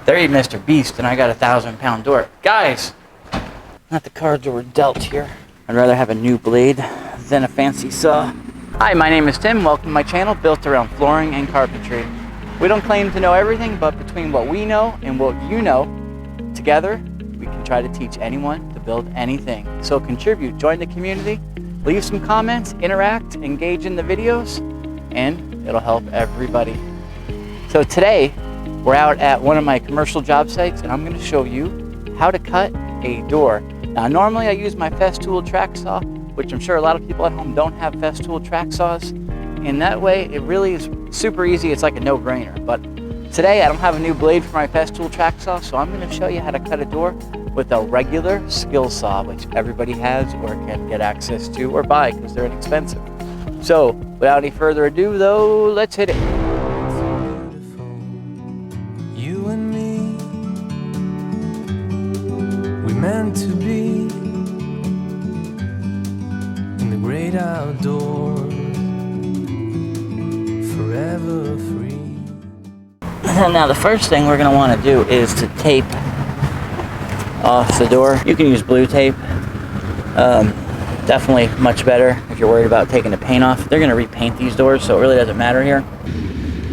They're eating Mr. Beast, and I got a 1,000-pound door. Guys, not the cards that were dealt here. I'd rather have a new blade than a fancy saw. Hi, my name is Tim. Welcome to my channel built around flooring and carpentry. We don't claim to know everything, but between what we know and what you know, together, we can try to teach anyone to build anything. So contribute, join the community, leave some comments, interact, engage in the videos, and it'll help everybody. So today, we're out at one of my commercial job sites, and I'm going to show you how to cut a door. Now, normally I use my Festool track saw, which I'm sure a lot of people at home don't have Festool track saws. And that way, it really is super easy. It's like a no-brainer. But today, I don't have a new blade for my Festool track saw, so I'm going to show you how to cut a door with a regular skill saw, which everybody has or can get access to or buy because they're inexpensive. So, without any further ado, though, let's hit it. You and me, we meant to be in the great outdoors, forever free. Now, the first thing we're going to want to do is to tape off the door. You can use blue tape. Definitely much better if you're worried about taking the paint off. They're going to repaint these doors, so it really doesn't matter here.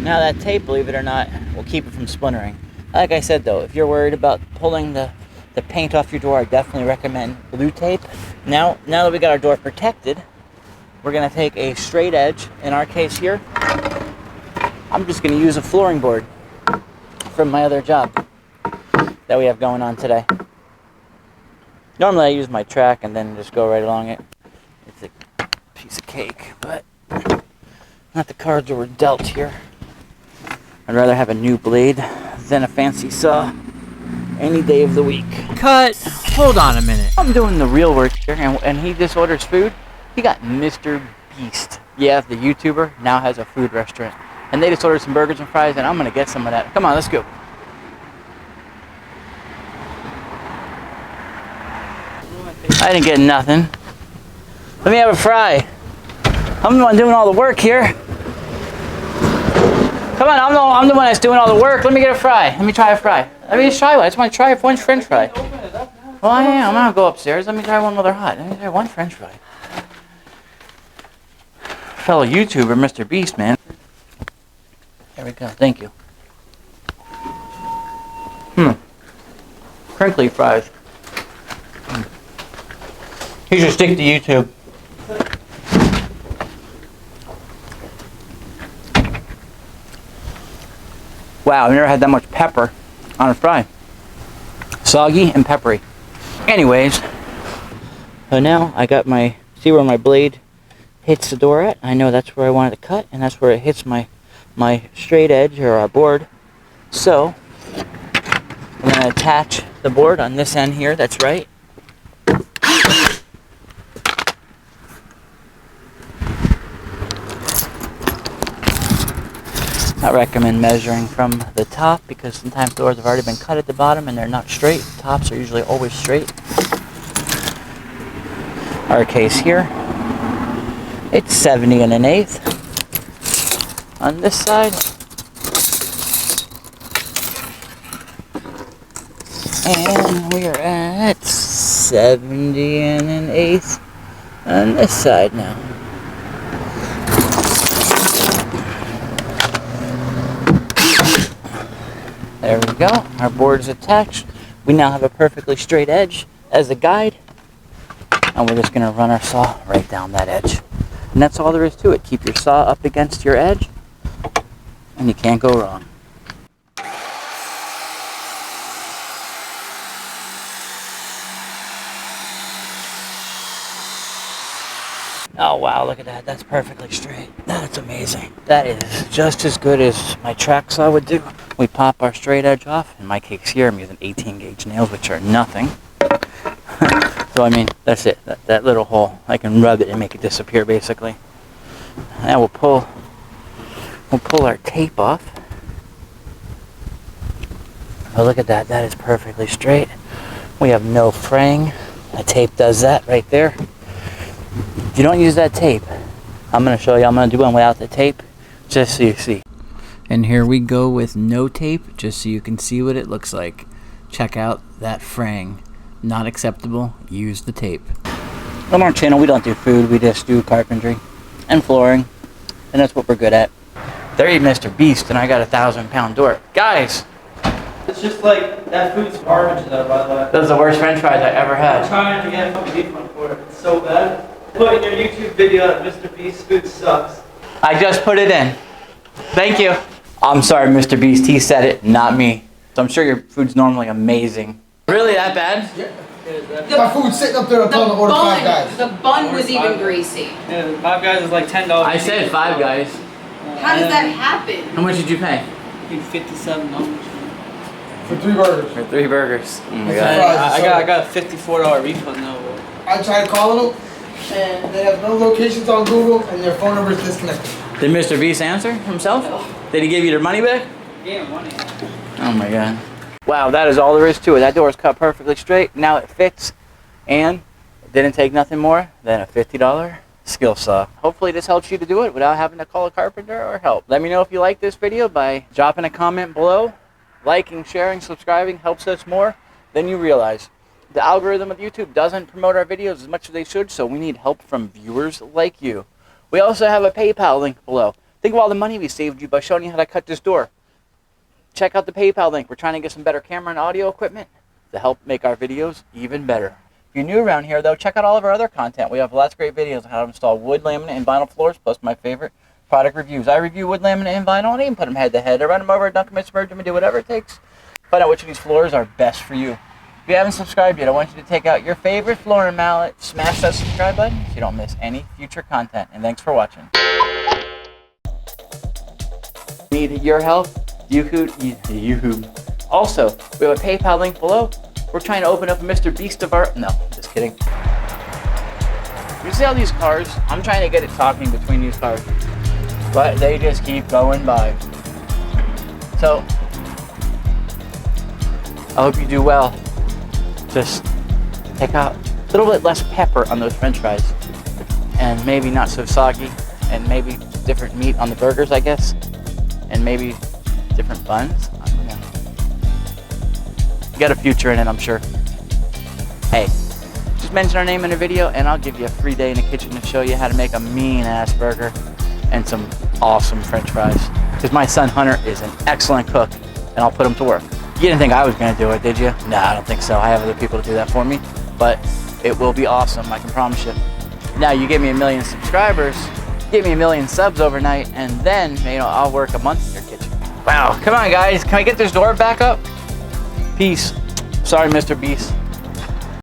Now, that tape, believe it or not, will keep it from splintering. Like I said, though, if you're worried about pulling the paint off your door, I definitely recommend blue tape. Now that we got our door protected, we're going to take a straight edge. In our case here, I'm just going to use a flooring board from my other job that we have going on today. Normally I use my track and then just go right along it. It's a piece of cake, but not the cards that were dealt here. I'd rather have a new blade than a fancy saw any day of the week. Cut! Hold on a minute. I'm doing the real work here, and he just orders food. He got Mr. Beast. Yeah, the YouTuber now has a food restaurant. And they just ordered some burgers and fries, and I'm going to get some of that. Come on, let's go. I didn't get nothing. Let me have a fry. I'm the one doing all the work here. Come on, I'm the one that's doing all the work. Let me get a fry. Let me try a fry. Let me just try one. I just want to try one French fry. Well, yeah, I'm going to go upstairs. Let me try one while they're hot. Let me try one French fry. Fellow YouTuber, Mr. Beast, man. There we go. Thank you. Crinkly fries. You should stick to YouTube. Wow, I've never had that much pepper on a fry. Soggy and peppery. Anyways, so now I got see where my blade hits the door at. I know that's where I wanted to cut, and that's where it hits my straight edge or our board. So I'm going to attach the board on this end here. That's right. I recommend measuring from the top because sometimes doors have already been cut at the bottom and they're not straight. Tops are usually always straight. Our case here, it's 70 1/8 on this side. And we are at 70 1/8 on this side now. There we go. Our board is attached. We now have a perfectly straight edge as a guide. And we're just going to run our saw right down that edge. And that's all there is to it. Keep your saw up against your edge, and you can't go wrong. Oh wow, look at that. That's perfectly straight. That's amazing. That is just as good as my track saw would do. We pop our straight edge off. In my case here, I'm using 18 gauge nails, which are nothing. So I mean, that's it. That little hole, I can rub it and make it disappear basically. Now we'll pull our tape off. Oh, look at that. That is perfectly straight. We have no fraying. The tape does that right there. If you don't use that tape, I'm going to show you. I'm going to do one without the tape, just so you see. And here we go with no tape, just so you can see what it looks like. Check out that fraying. Not acceptable. Use the tape. On our channel, we don't do food. We just do carpentry and flooring. And that's what we're good at. They're eating Mr. Beast, and I got a 1,000-pound door. Guys! It's just like, that food's garbage though, by the way. Those are the worst french fries I ever I'm had. trying to get a fucking refund for it. It's so bad. Put in your YouTube video that Mr. Beast food sucks. I just put it in. Thank you. I'm sorry, Mr. Beast. He said it, not me. So I'm sure your food's normally amazing. Really that bad? My food's sitting up there. I'm telling them to order Five Guys. The bun was even greasy. Yeah, Five Guys is like $10. I said Five Guys. How does that happen? How much did you pay? $57. For 3 burgers. For 3 burgers. Oh my Yeah. God. I got a $54 refund though. I tried calling them, and they have no locations on Google, and their phone number is disconnected. Did Mr. Beast answer himself? Did he give you your money back? Yeah, money. Oh my God. Wow, that is all there is to it. That door is cut perfectly straight. Now it fits, and it didn't take nothing more than a $50 skill saw. Hopefully this helps you to do it without having to call a carpenter or help. Let me know if you like this video by dropping a comment below. Liking, sharing, subscribing helps us more than you realize. The algorithm of YouTube doesn't promote our videos as much as they should, so we need help from viewers like you. We also have a PayPal link below. Think of all the money we saved you by showing you how to cut this door. Check out the PayPal link. We're trying to get some better camera and audio equipment to help make our videos even better. If you're new around here, though, check out all of our other content. We have lots of great videos on how to install wood, laminate, and vinyl floors, plus my favorite product reviews. I review wood, laminate, and vinyl, and even put them head to head. I run them over, dunk them, submerge them, and do whatever it takes. Find out which of these floors are best for you. If you haven't subscribed yet, I want you to take out your favorite flooring mallet, smash that subscribe button so you don't miss any future content. And thanks for watching. Need your help? You. Also, we have a PayPal link below. We're trying to open up a Mr. Beast of our... No, just kidding. You see all these cars? I'm trying to get it talking between these cars, but they just keep going by. So, I hope you do well. Just take out a little bit less pepper on those french fries, and maybe not so soggy, and maybe different meat on the burgers, I guess, and maybe different buns. I don't know. You got a future in it, I'm sure. Hey, just mention our name in a video, and I'll give you a free day in the kitchen to show you how to make a mean-ass burger and some awesome french fries. Because my son Hunter is an excellent cook, and I'll put him to work. You didn't think I was going to do it, did you? No, I don't think so. I have other people to do that for me, but it will be awesome, I can promise you. Now, you give me 1 million subscribers, give me 1 million subs overnight, and then, I'll work a month in your kitchen. Wow, come on, guys. Can I get this door back up? Peace. Sorry, Mr. Beast.